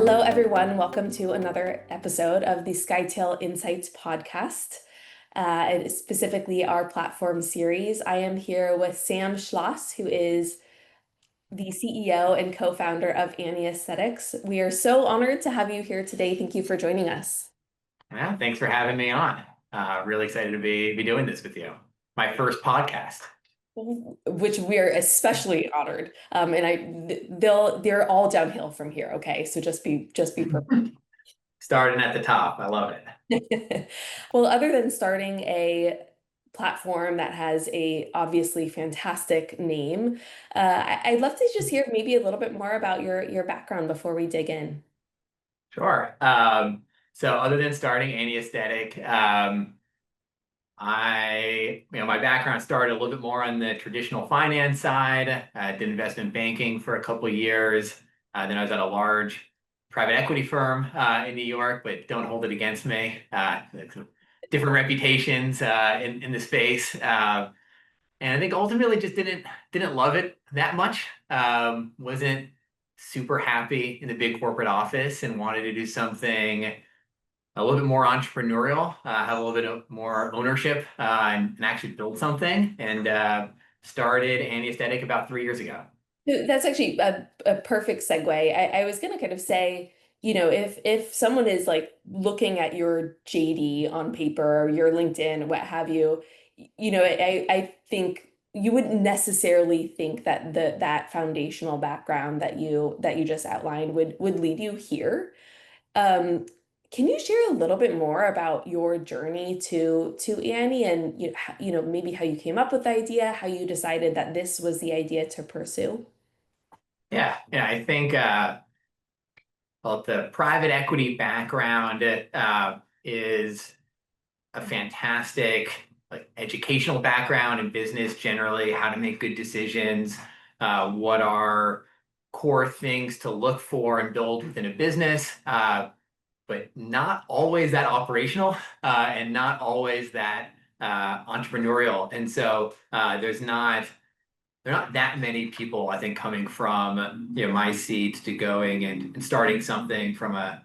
Hello, everyone. Welcome to another episode of the Skytale Insights podcast, and specifically our platform series. I am here with Sam Schloss, who is the CEO and co-founder of Annie Aesthetics. We are so honored to have you here today. Thank you for joining us. Yeah, thanks for having me on. Really excited to be doing this with you. My first podcast. Which we're especially honored. They're all downhill from here. Okay, so just be prepared. Starting at the top. I love it. Well, other than starting a platform that has a obviously fantastic name, I'd love to just hear maybe a little bit more about your background before we dig in. Sure. So other than starting Annie Aesthetic, my background started a little bit more on the traditional finance side. I did investment banking for a couple of years. Then I was at a large private equity firm in New York, but don't hold it against me. Different reputations in the space, and I think ultimately just didn't love it that much. Wasn't super happy in the big corporate office and wanted to do something a little bit more entrepreneurial, have a little bit of more ownership, and actually build something. And started Annie Aesthetic about 3 years ago. That's actually a perfect segue. I was going to kind of say, if someone is like looking at your JD on paper, or your LinkedIn, what have you, I think you wouldn't necessarily think that that foundational background that you just outlined would lead you here. Um, can you share a little bit more about your journey to Annie and maybe how you came up with the idea, how you decided that this was the idea to pursue? Yeah. I think well, the private equity background is a fantastic educational background in business generally, how to make good decisions, what are core things to look for and build within a business, but not always that operational and not always that entrepreneurial. And so there are not that many people, I think, coming from my seat to going and starting something from a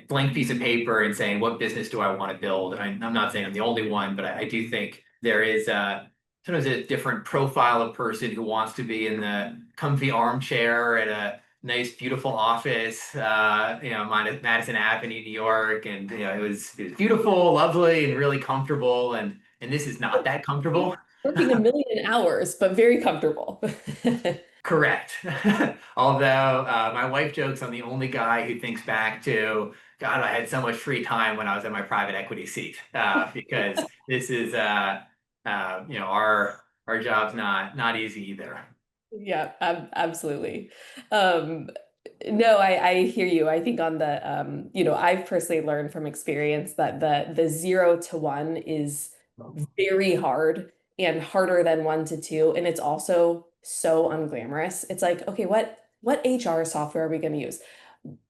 blank piece of paper and saying, what business do I want to build? I'm not saying I'm the only one, but I do think there is sometimes a different profile of person who wants to be in the comfy armchair at a nice, beautiful office, Madison Avenue, New York, and it was beautiful, lovely, and really comfortable. And this is not that comfortable. Working a million hours, but very comfortable. Correct. Although my wife jokes I'm the only guy who thinks back to, God, I had so much free time when I was in my private equity seat because this is, our job's not easy either. Yeah, absolutely. Um, no, I hear you. I think on the I've personally learned from experience that the 0 to 1 is very hard and harder than 1 to 2. And it's also so unglamorous. It's like, okay, what HR software are we going to use?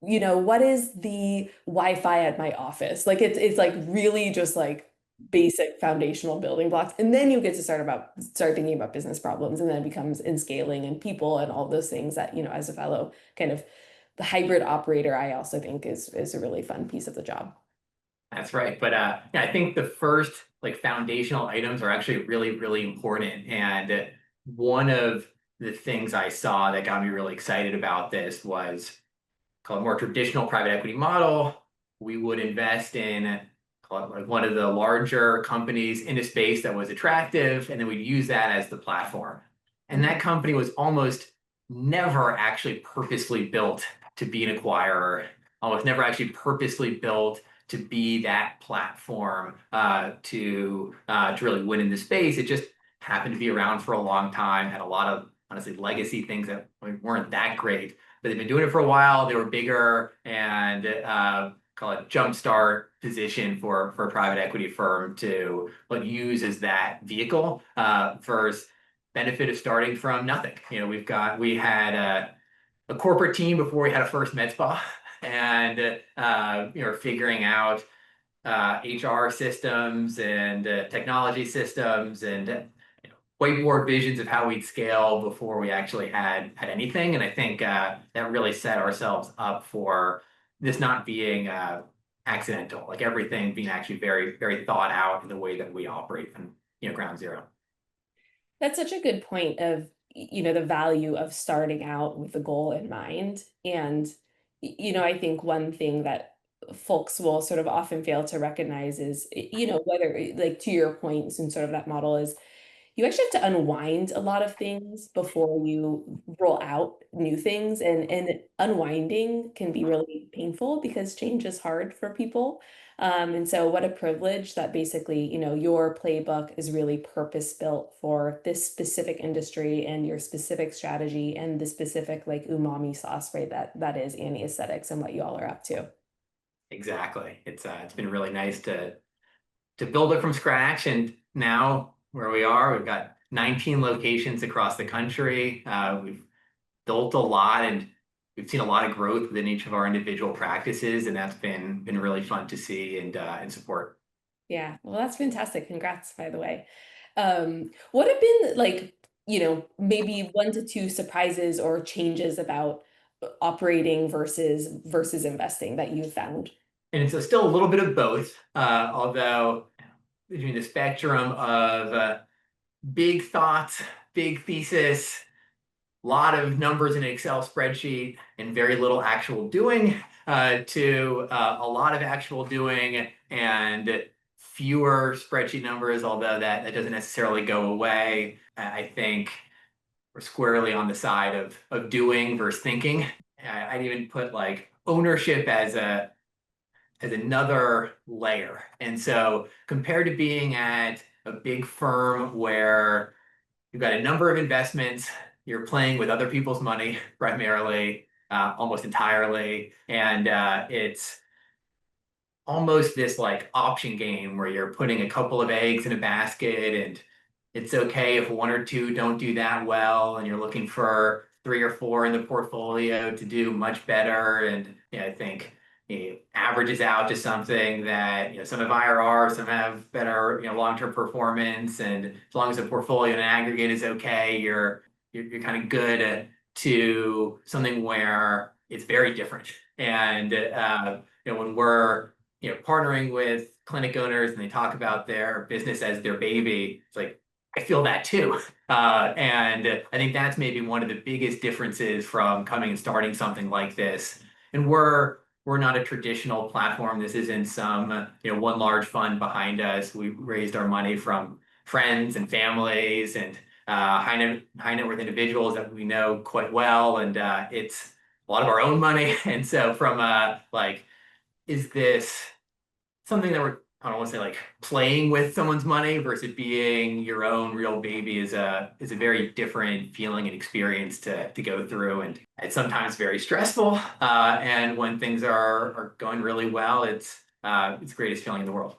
What is the Wi-Fi at my office? Like it's like really just like basic foundational building blocks. And then you get to start thinking about business problems, and then it becomes in scaling and people and all those things that, as a fellow kind of the hybrid operator, I also think is a really fun piece of the job. That's right. But yeah, I think the first foundational items are actually really, really important. And one of the things I saw that got me really excited about this was called a more traditional private equity model. We would invest in call it one of the larger companies in a space that was attractive, and then we'd use that as the platform. And that company was almost never actually purposely built to be an acquirer, almost never actually purposely built to be that platform to really win in the space. It just happened to be around for a long time, had a lot of honestly legacy things that weren't that great, but they've been doing it for a while. They were bigger and call it jumpstart position for a private equity firm to use as that vehicle versus benefit of starting from nothing. We had a corporate team before we had a first med spa, and figuring out HR systems and technology systems and whiteboard visions of how we'd scale before we actually had anything. And I think that really set ourselves up for this not being accidental, like everything being actually very, very thought out in the way that we operate from ground zero. That's such a good point of, the value of starting out with the goal in mind. And, I think one thing that folks will sort of often fail to recognize is, whether, like to your point, and sort of that model is you actually have to unwind a lot of things before you roll out new things, and unwinding can be really painful because change is hard for people. And so what a privilege that basically, your playbook is really purpose built for this specific industry and your specific strategy and the specific like umami sauce, right? That is Annie aesthetics and what you all are up to. Exactly. It's been really nice to build it from scratch. And now where we are, we've got 19 locations across the country. We've built a lot and we've seen a lot of growth within each of our individual practices, and that's been really fun to see and support. Yeah, well, that's fantastic. Congrats, by the way. What have been like, maybe one to two surprises or changes about operating versus investing that you found? And it's still a little bit of both, although between the spectrum of big thoughts, big thesis, lot of numbers in an Excel spreadsheet and very little actual doing to a lot of actual doing and fewer spreadsheet numbers, although that doesn't necessarily go away. I think we're squarely on the side of doing versus thinking. I'd even put like ownership as another layer. And so compared to being at a big firm where you've got a number of investments. You're playing with other people's money primarily, almost entirely, and it's almost this like option game where you're putting a couple of eggs in a basket, and it's okay if one or two don't do that well, and you're looking for three or four in the portfolio to do much better. And I think averages out to something that some have IRR, some have better long-term performance, and as long as the portfolio in aggregate is okay, you're kind of good to something where it's very different. And when we're partnering with clinic owners and they talk about their business as their baby, it's like I feel that too. And I think that's maybe one of the biggest differences from coming and starting something like this. And we're not a traditional platform. This isn't some one large fund behind us. We raised our money from friends and families and high net worth individuals that we know quite well, and it's a lot of our own money. And so from like, is this something that I don't want to say like playing with someone's money versus being your own real baby is a very different feeling and experience to go through, and it's sometimes very stressful. And when things are going really well, it's the greatest feeling in the world.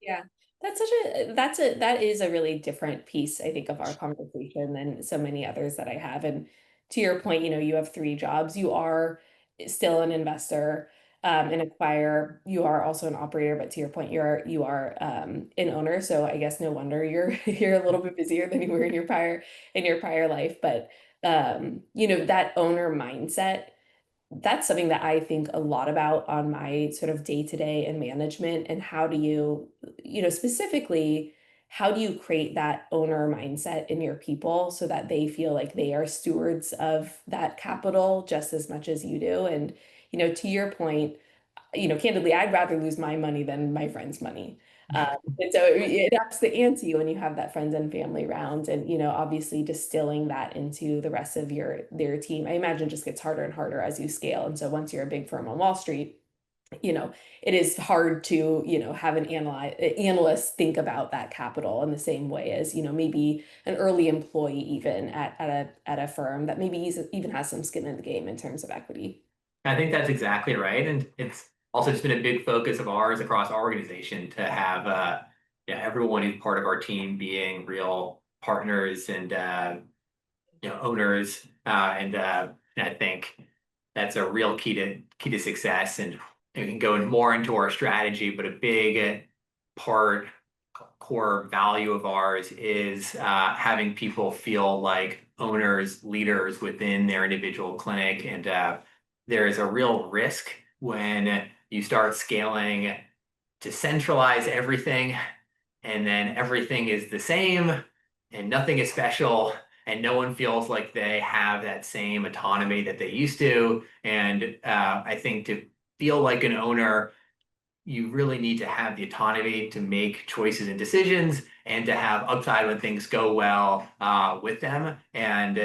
Yeah. That is a really different piece, I think, of our conversation than so many others that I have. And to your point, you have three jobs. You are still an investor, an acquirer. You are also an operator, but to your point, you are an owner. So I guess no wonder you're you're a little bit busier than you were in your prior life. But that owner mindset, that's something that I think a lot about on my sort of day-to-day and management. And how do you, specifically, how do you create that owner mindset in your people so that they feel like they are stewards of that capital just as much as you do? And, to your point, candidly, I'd rather lose my money than my friend's money. And so it ups the ante when you have that friends and family round, and obviously distilling that into the rest of their team. I imagine just gets harder and harder as you scale. And so once you're a big firm on Wall Street, it is hard to have an analyst think about that capital in the same way as maybe an early employee even at a firm that maybe even has some skin in the game in terms of equity. I think that's exactly right. And it's also just been a big focus of ours across our organization to have everyone who's part of our team being real partners and owners. And I think that's a real key to success. And we can go more into our strategy, but a big part core value of ours is having people feel like owners, leaders within their individual clinic. And there is a real risk when you start scaling to centralize everything, and then everything is the same and nothing is special, and no one feels like they have that same autonomy that they used to. And I think to feel like an owner, you really need to have the autonomy to make choices and decisions and to have upside when things go well with them. And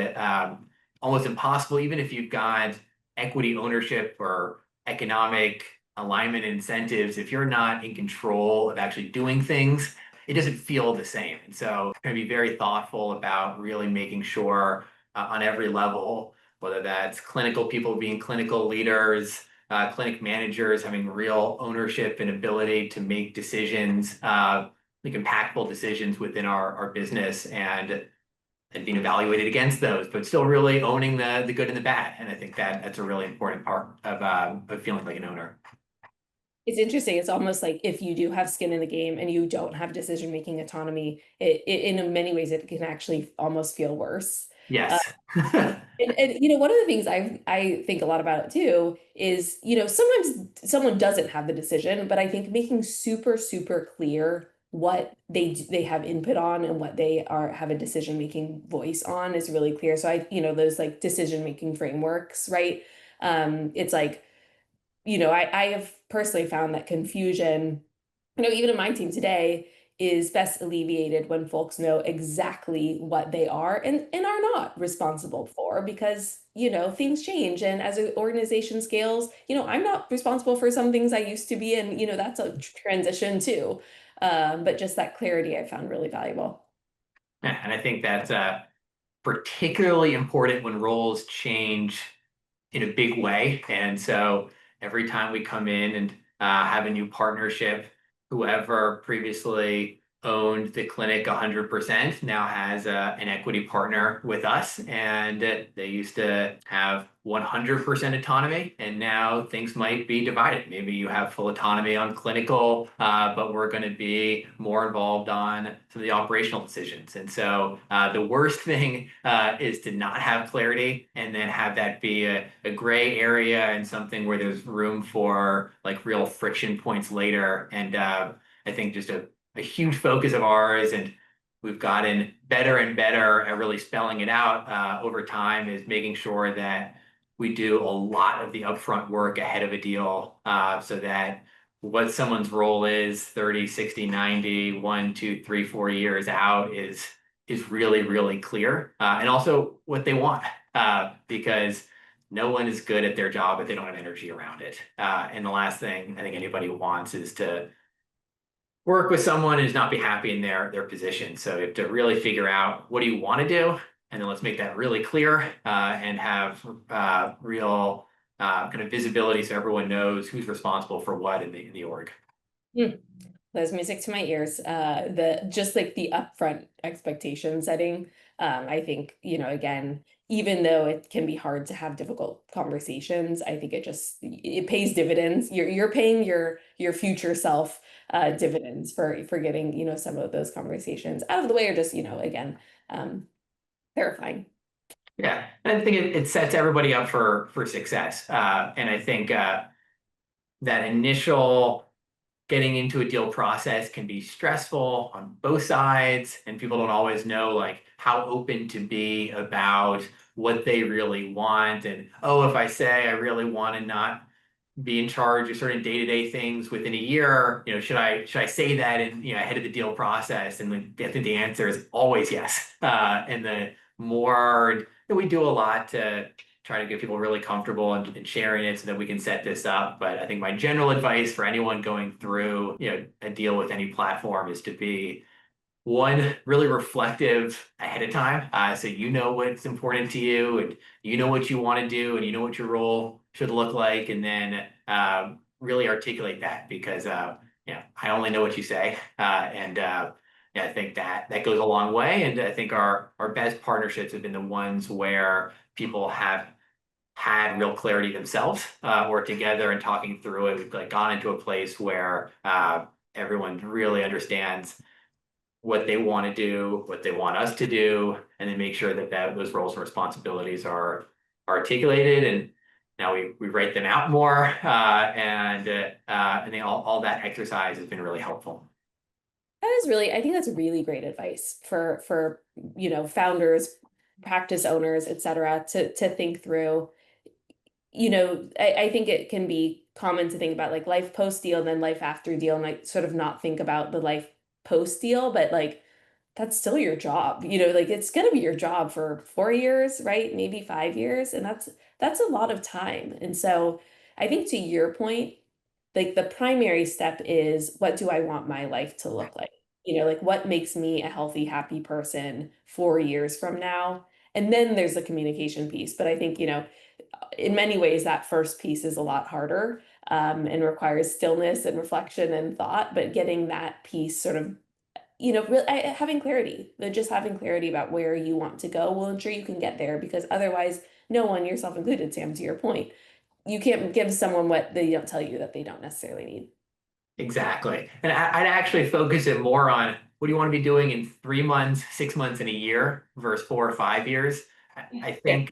almost impossible, even if you've got equity ownership or economic alignment incentives, if you're not in control of actually doing things, it doesn't feel the same. And so I'm going to be very thoughtful about really making sure on every level, whether that's clinical people being clinical leaders, clinic managers having real ownership and ability to make decisions, like impactful decisions within our business, and being evaluated against those, but still really owning the good and the bad. And I think that's a really important part of feeling like an owner. It's interesting. It's almost like if you do have skin in the game and you don't have decision-making autonomy, in many ways it can actually almost feel worse. Yes. And one of the things I think a lot about it too is, sometimes someone doesn't have the decision, but I think making super, super clear what they have input on and what they are have a decision-making voice on is really clear. So those like decision-making frameworks, right? It's like, I have personally found that confusion, even in my team today, is best alleviated when folks know exactly what they are and are not responsible for because, things change. And as an organization scales, I'm not responsible for some things I used to be, and, that's a transition too. But just that clarity I found really valuable. Yeah, and I think that's particularly important when roles change in a big way. And so every time we come in and have a new partnership, whoever previously owned the clinic 100% now has an equity partner with us. And they used to have 100% autonomy, and now things might be divided. Maybe you have full autonomy on clinical, but we're going to be more involved on some of the operational decisions. And so the worst thing is to not have clarity and then have that be a gray area and something where there's room for like real friction points later. And I think just a huge focus of ours, and we've gotten better and better at really spelling it out over time, is making sure that we do a lot of the upfront work ahead of a deal, so that what someone's role is 30, 60, 90, 1, 2, 3, 4 years out is really, really clear. And also what they want, because no one is good at their job if they don't have energy around it. And the last thing I think anybody wants is to work with someone and not be happy in their position. So you have to really figure out, what do you want to do? And then let's make that really clear, and have real kind of visibility so everyone knows who's responsible for what in the org. Hmm. That's music to my ears. The just like the upfront expectation setting. I think, again, even though it can be hard to have difficult conversations, I think it pays dividends. You're paying your future self dividends for getting, some of those conversations out of the way, or just, again, clarifying. Yeah, and I think it sets everybody up for success. And I think that initial getting into a deal process can be stressful on both sides, and people don't always know like how open to be about what they really want. And oh, if I say I really want to not be in charge of certain day-to-day things within a year, should I say that in, ahead of the deal process? And I think the answer is always yes. And the more we do a lot to try to get people really comfortable and sharing it so that we can set this up. But I think my general advice for anyone going through, a deal with any platform is to be, one, really reflective ahead of time. So you know what's important to you, and you know what you want to do, and you know what your role should look like. And then really articulate that, because I only know what you say. And yeah, I think that goes a long way. And I think our best partnerships have been the ones where people have had real clarity themselves, or together and talking through it. We've like gone into a place where everyone really understands what they want to do, what they want us to do, and then make sure that those roles and responsibilities are articulated. And now we write them out more, and then all that exercise has been really helpful. That is really, I think that's really great advice for founders, practice owners, et cetera, to think through. I think it can be common to think about like life post deal and then life after deal and like sort of not think about the life post deal, but like that's still your job. Like it's gonna be your job for 4 years, right? Maybe 5 years. And that's a lot of time. And so I think to your point, like the primary step is what do I want my life to look like? Like what makes me a healthy, happy person 4 years from now? And then there's the communication piece. But I think, in many ways, that first piece is a lot harder, and requires stillness and reflection and thought. But getting that piece sort of, really having clarity, just having clarity about where you want to go will ensure you can get there because otherwise, no one, yourself included, Sam, to your point, you can't give someone what they don't tell you that they don't necessarily need. Exactly. And I'd actually focus it more on what do you want to be doing in 3 months, 6 months, in a year versus 4 or 5 years. I think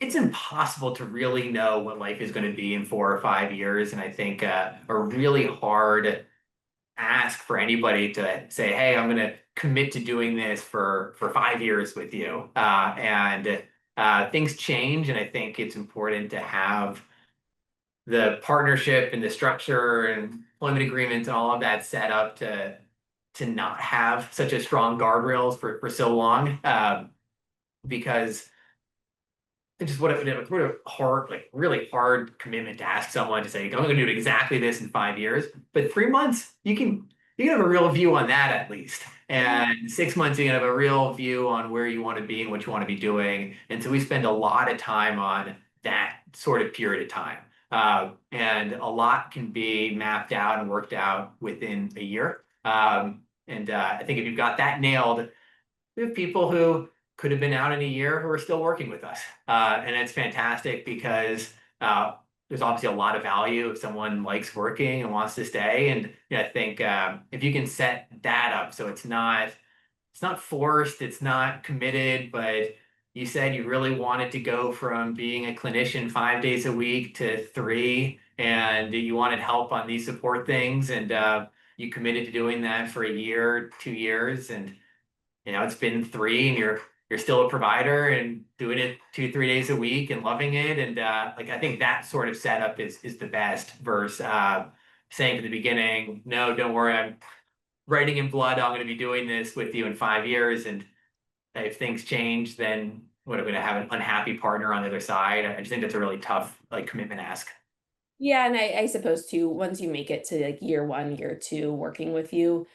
it's impossible to really know what life is going to be in 4 or 5 years. And I think a really hard ask for anybody to say, hey, I'm going to commit to doing this for 5 years with you. And things change. And I think it's important to have the partnership and the structure and employment agreements and all of that set up to not have such a strong guardrails for so long, because it's just what a hard, like really hard commitment to ask someone to say, I'm going to do exactly this in 5 years. But 3 months, you can have a real view on that at least. And 6 months, you can have a real view on where you want to be and what you want to be doing. And so we spend a lot of time on that sort of period of time. And a lot can be mapped out and worked out within a year. And I think if you've got that nailed, we have people who could have been out in a year who are still working with us. And it's fantastic because there's obviously a lot of value if someone likes working and wants to stay. And I think if you can set that up so it's not forced, it's not committed, but you said you really wanted to go from being a clinician 5 days a week to three, and you wanted help on these support things, and you committed to doing that for a year, 2 years, and it's been three, and you're still a provider and doing it 2, 3 days a week and loving it. And like I think that sort of setup is the best versus saying at the beginning, no, don't worry, I'm writing in blood, I'm going to be doing this with you in 5 years. And if things change, then what, I'm going to have an unhappy partner on the other side. I just think that's a really tough like commitment ask. Yeah, and I suppose too, once you make it to like year one, year two, working with you,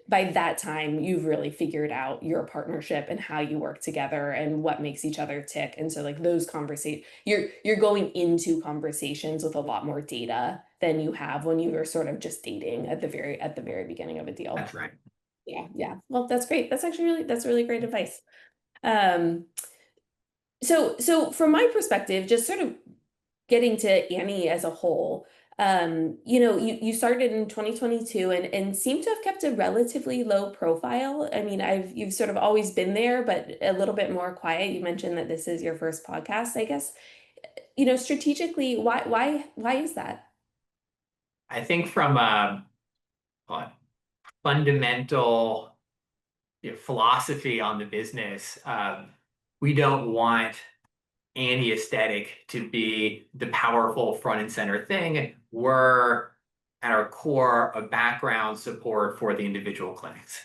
by that time you've really figured out your partnership and how you work together and what makes each other tick. And so like those conversations, you're going into conversations with a lot more data than you have when you were sort of just dating at the very beginning of a deal. That's right. Yeah, yeah. Well, that's great. That's really great advice. Um, so from my perspective, just sort of getting to Annie as a whole, you started in 2022 and seem to have kept a relatively low profile. I mean, you've sort of always been there, but a little bit more quiet. You mentioned that this is your first podcast, I guess. Strategically, why is that? I think from a fundamental philosophy on the business, we don't want any aesthetic to be the powerful front and center thing. We're at our core a background support for the individual clinics.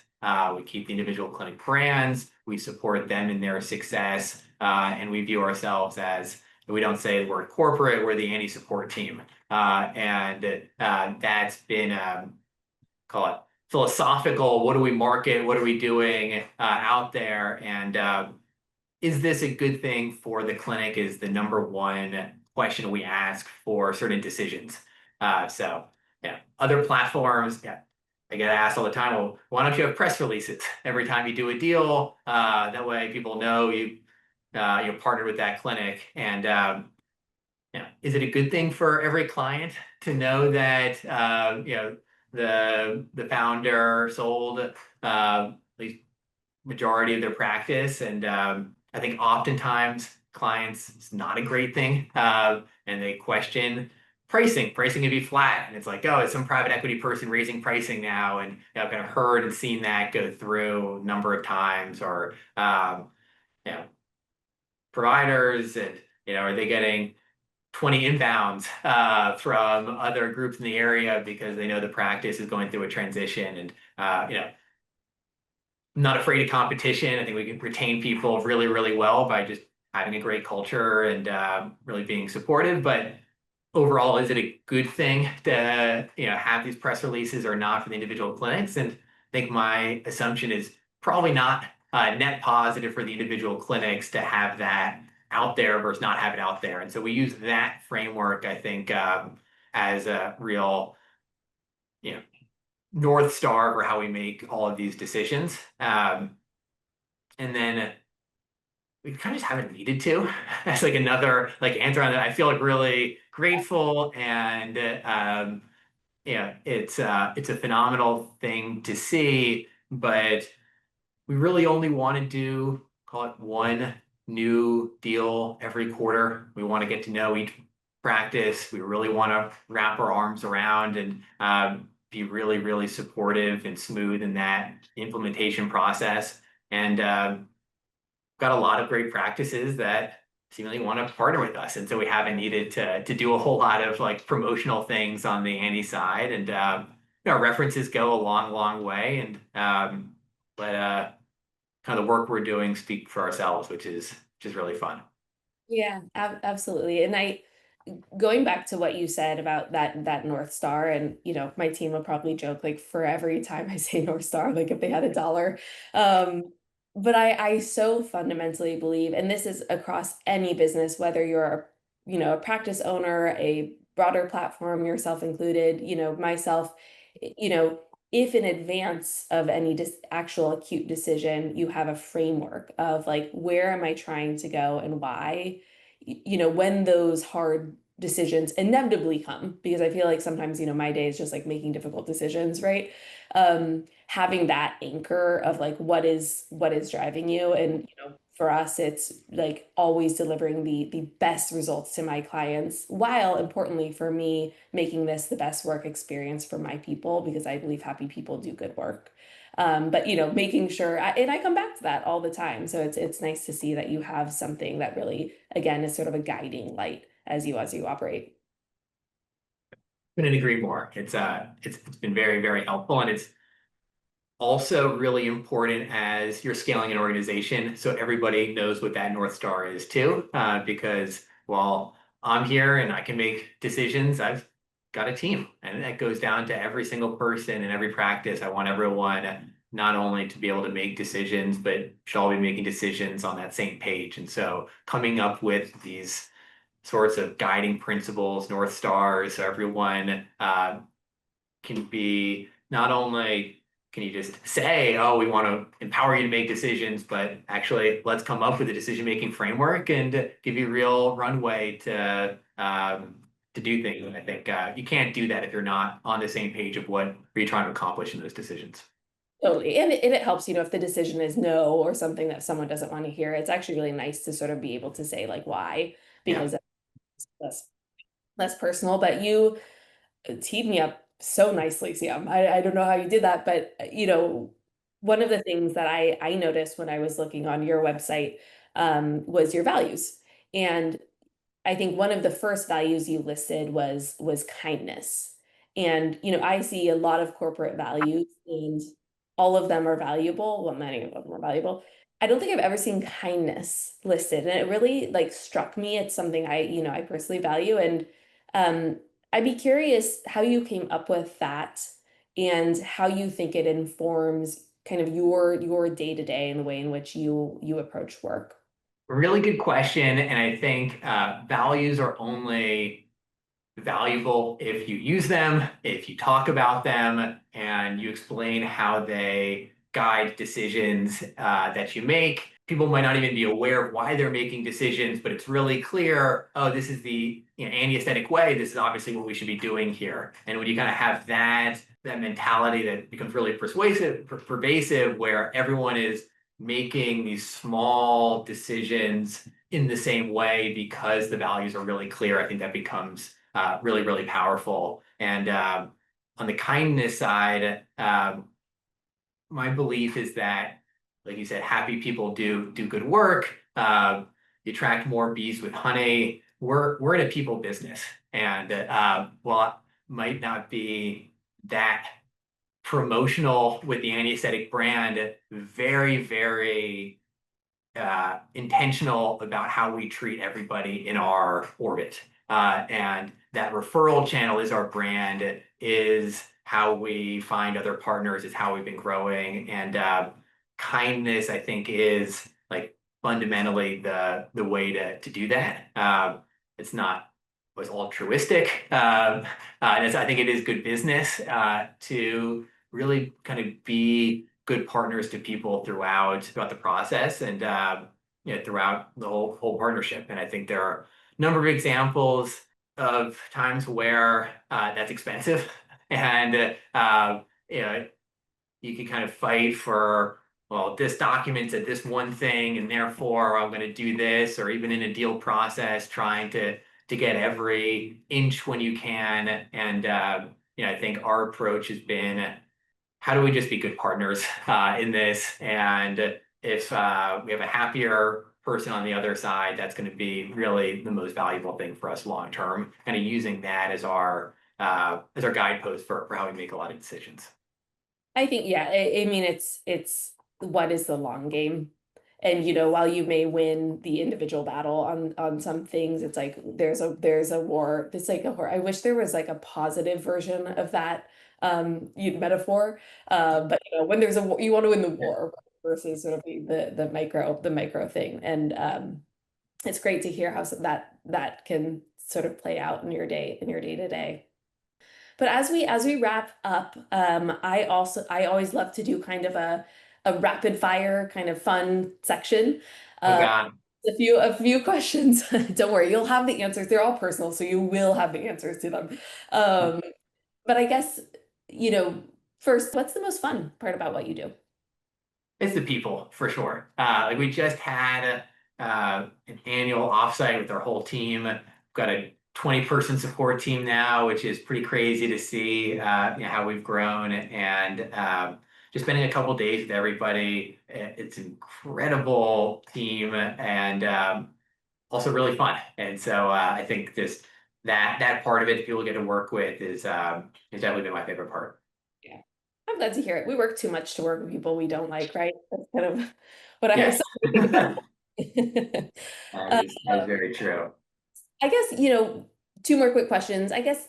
We keep the individual clinic brands, we support them in their success, and we view ourselves as, we don't say we're corporate, we're the anti-support team. And that's been, call it philosophical, what do we market, what are we doing out there? And is this a good thing for the clinic is the number one question we ask for certain decisions. So yeah, other platforms, yeah, I get asked all the time, well, why don't you have press releases every time you do a deal? That way people know you're partnered with that clinic. And is it a good thing for every client to know that the founder sold least majority of their practice. And I think oftentimes clients, it's not a great thing. And they question pricing. Pricing can be flat. And it's like, oh, it's some private equity person raising pricing now. And I've kind of heard and seen that go through a number of times. Or you know, providers and are they getting 20 inbounds from other groups in the area because they know the practice is going through a transition. And not afraid of competition. I think we can retain people really, really well by just having a great culture and really being supportive. But overall, is it a good thing to have these press releases or not for the individual clinics? And I think my assumption is probably not net positive for the individual clinics to have that out there versus not have it out there. And so we use that framework, I think, as a real, North Star for how we make all of these decisions. And then we kind of just haven't needed to. That's like another answer on that. I feel really grateful and it's a phenomenal thing to see, but we really only want to do, call it, one new deal every quarter. We want to get to know each practice. We really want to wrap our arms around and be really, really supportive and smooth in that implementation process. And got a lot of great practices that seemingly want to partner with us. And so we haven't needed to do a whole lot of promotional things on the Andy side. And references go a long, long way. And let kind of the work we're doing speak for ourselves, which is really fun. Yeah, absolutely. And going back to what you said about that North Star, and my team will probably joke like for every time I say North Star, like if they had a dollar. Um, but I so fundamentally believe, and this is across any business, whether you're a practice owner, a broader platform, yourself included, myself, you know, if in advance of any actual acute decision, you have a framework of like, where am I trying to go and why? When those hard decisions inevitably come, because I feel like sometimes, my day is just like making difficult decisions, right? Having that anchor of like what is driving you. And for us, it's like always delivering the best results to my clients, while importantly for me, making this the best work experience for my people, because I believe happy people do good work. But making sure, and I come back to that all the time. So it's nice to see that you have something that really, again, is sort of a guiding light as you operate. Couldn't agree more. It's been very, very helpful. And it's also really important as you're scaling an organization so everybody knows what that North Star is too. Because while I'm here and I can make decisions, I've got a team. And that goes down to every single person in every practice. I want everyone not only to be able to make decisions, but should all be making decisions on that same page. And so coming up with these sorts of guiding principles, North Stars, so everyone can be not only can you just say, oh, we want to empower you to make decisions, but actually let's come up with a decision-making framework and give you real runway to do things. And I think you can't do that if you're not on the same page of what you're trying to accomplish in those decisions. Totally. And it helps, if the decision is no or something that someone doesn't want to hear, it's actually really nice to sort of be able to say like why, Yeah. because that's less personal. But you teed me up so nicely, Sam. I don't know how you did that, but one of the things that I noticed when I was looking on your website was your values. And I think one of the first values you listed was kindness. And I see a lot of corporate values, and all of them are valuable. Well, many of them are valuable. I don't think I've ever seen kindness listed, and it really like struck me. It's something I personally value, and um, I'd be curious how you came up with that and how you think it informs kind of your day to day and the way in which you approach work. Really good question. And I think values are only valuable if you use them, if you talk about them, and you explain how they guide decisions that you make. People might not even be aware of why they're making decisions, but it's really clear, oh, this is the anti-aesthetic way. This is obviously what we should be doing here. And when you kind of have that that mentality that becomes really pervasive, where everyone is making these small decisions in the same way because the values are really clear. I think that becomes really, really powerful. And on the kindness side, my belief is that, like you said, happy people do good work. You attract more bees with honey. We're in a people business, and while it might not be that promotional with the anesthetic brand, very, very intentional about how we treat everybody in our orbit. And that referral channel is our brand, is how we find other partners, is how we've been growing. And kindness, I think, is like fundamentally the way to do that. It's not was altruistic. And I think it is good business to really kind of be good partners to people throughout the process and throughout the whole partnership. And I think there are a number of examples of times where that's expensive, and you can kind of fight for, well, this document said this one thing, and therefore I'm going to do this, or even in a deal process, trying to get every inch when you can. And I think our approach has been, how do we just be good partners in this? And if we have a happier person on the other side, that's going to be really the most valuable thing for us long term. Kind of using that as our guidepost for how we make a lot of decisions. I think, yeah, I mean, it's what is the long game? And while you may win the individual battle on some things, it's like there's a war. It's like a war. I wish there was like a positive version of that metaphor. But when there's a war, you want to win the Yeah. war versus sort of the micro thing. And it's great to hear how that can sort of play out in your day to day. But as we wrap up, I always love to do kind of a rapid fire kind of fun section. Oh Uh, God. a few questions. Don't worry, you'll have the answers. They're all personal, so you will have the answers to them. Um, but I guess, you know, first, what's the most fun part about what you do? It's the people for sure. Like we just had an annual offsite with our whole team. We've got a 20-person support team now, which is pretty crazy to see how we've grown, and just spending a couple days with everybody. It's an incredible team, and also really fun. And so I think just that part of it, people get to work with, is definitely been my favorite part. Yeah. I'm glad to hear it. We work too much to work with people we don't like, right? That's kind of what I Yes. sometimes think about. That is very true. I guess, two more quick questions. I guess,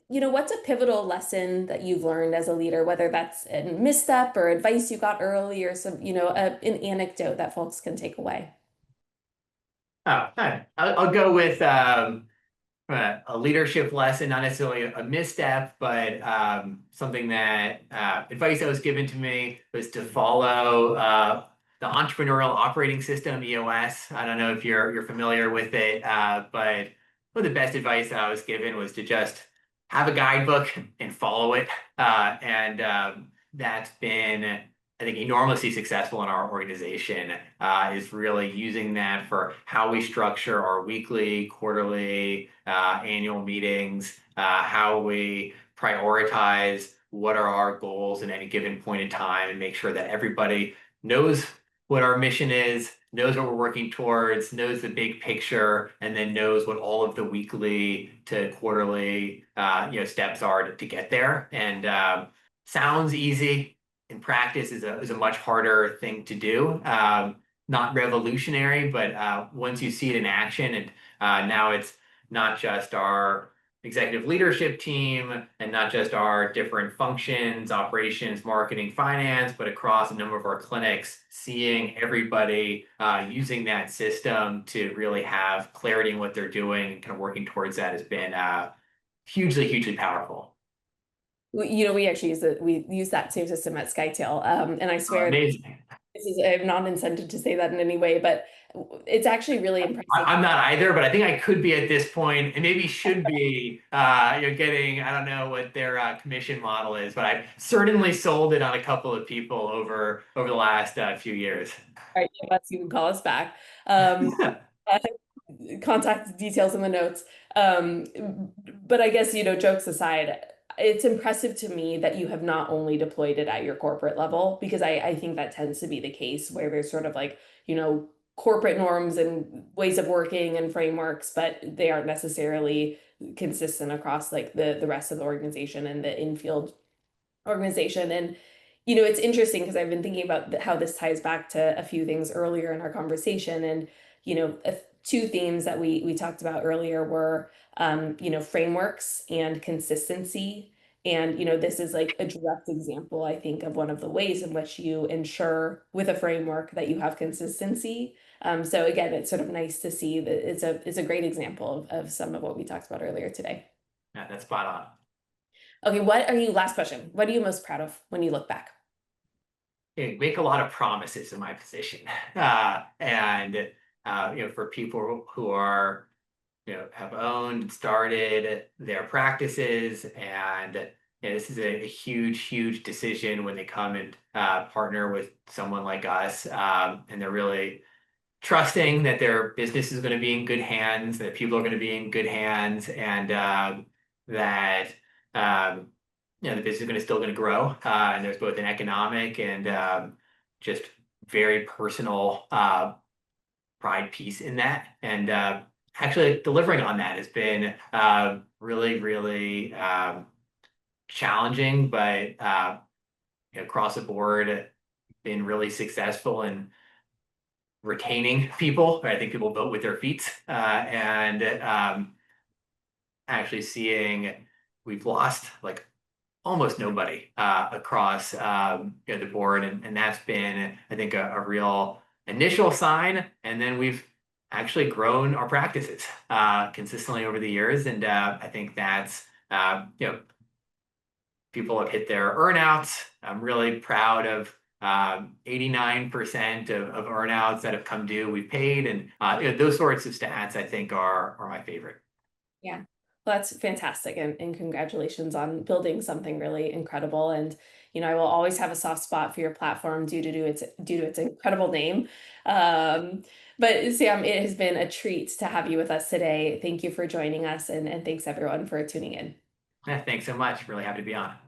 what's a pivotal lesson that you've learned as a leader, whether that's a misstep or advice you got early or some, an anecdote that folks can take away? Oh, all right. I'll go with a leadership lesson, not necessarily a misstep, but something that advice that was given to me was to follow the entrepreneurial operating system, EOS. I don't know if you're familiar with it, but one of the best advice that I was given was to just have a guidebook and follow it. And that's been, I think, enormously successful in our organization, is really using that for how we structure our weekly, quarterly, annual meetings, how we prioritize what are our goals in any given point in time, and make sure that everybody knows what our mission is, knows what we're working towards, knows the big picture, and then knows what all of the weekly to quarterly steps are to get there. And sounds easy. In practice is a much harder thing to do. Not revolutionary, but once you see it in action, and now it's not just our executive leadership team and not just our different functions, operations, marketing, finance, but across a number of our clinics, seeing everybody using that system to really have clarity in what they're doing and kind of working towards that has been hugely, hugely powerful. We actually we use that same system at Skytale, and I swear Amazing. I'm not incented to say that in any way, but it's actually really impressive. I'm not either, but I think I could be at this point, and maybe should be. You're getting, I don't know what their commission model is, but I've certainly sold it on a couple of people over the last few years. All right, yes, you can call us back. Um, uh, Contact details in the notes. Um, but I guess, jokes aside, it's impressive to me that you have not only deployed it at your corporate level, because I think that tends to be the case where there's sort of like, corporate norms and ways of working and frameworks, but they aren't necessarily consistent across like the rest of the organization and the infield organization. And, it's interesting because I've been thinking about how this ties back to a few things earlier in our conversation. And, two themes that we talked about earlier were, frameworks and consistency. And, this is like a direct example, I think, of one of the ways in which you ensure with a framework that you have consistency. So again, it's sort of nice to see that it's a great example of some of what we talked about earlier today. Yeah, that's spot on. Okay, last question. What are you most proud of when you look back? Make a lot of promises in my position, and for people who are have owned, started their practices, and this is a huge, huge decision when they come and partner with someone like us, and they're really trusting that their business is going to be in good hands, that people are going to be in good hands, and that um, the business is still going to grow. And there's both an economic and just very personal pride piece in that. And actually delivering on that has been really, really challenging, but across the board, been really successful in retaining people. I think people vote with their feet, and actually seeing we've lost like almost nobody across the board, and that's been, I think, a real initial sign. And then we've actually grown our practices consistently over the years, and I think that's people have hit their earnouts. I'm really proud of 89% of earnouts that have come due, we've paid. And those sorts of stats, I think, are my favorite. Yeah. Well, that's fantastic. And congratulations on building something really incredible. And, I will always have a soft spot for your platform due to its incredible name. Um, but Sam, it has been a treat to have you with us today. Thank you for joining us and thanks everyone for tuning in. Yeah, thanks so much. Really happy to be on.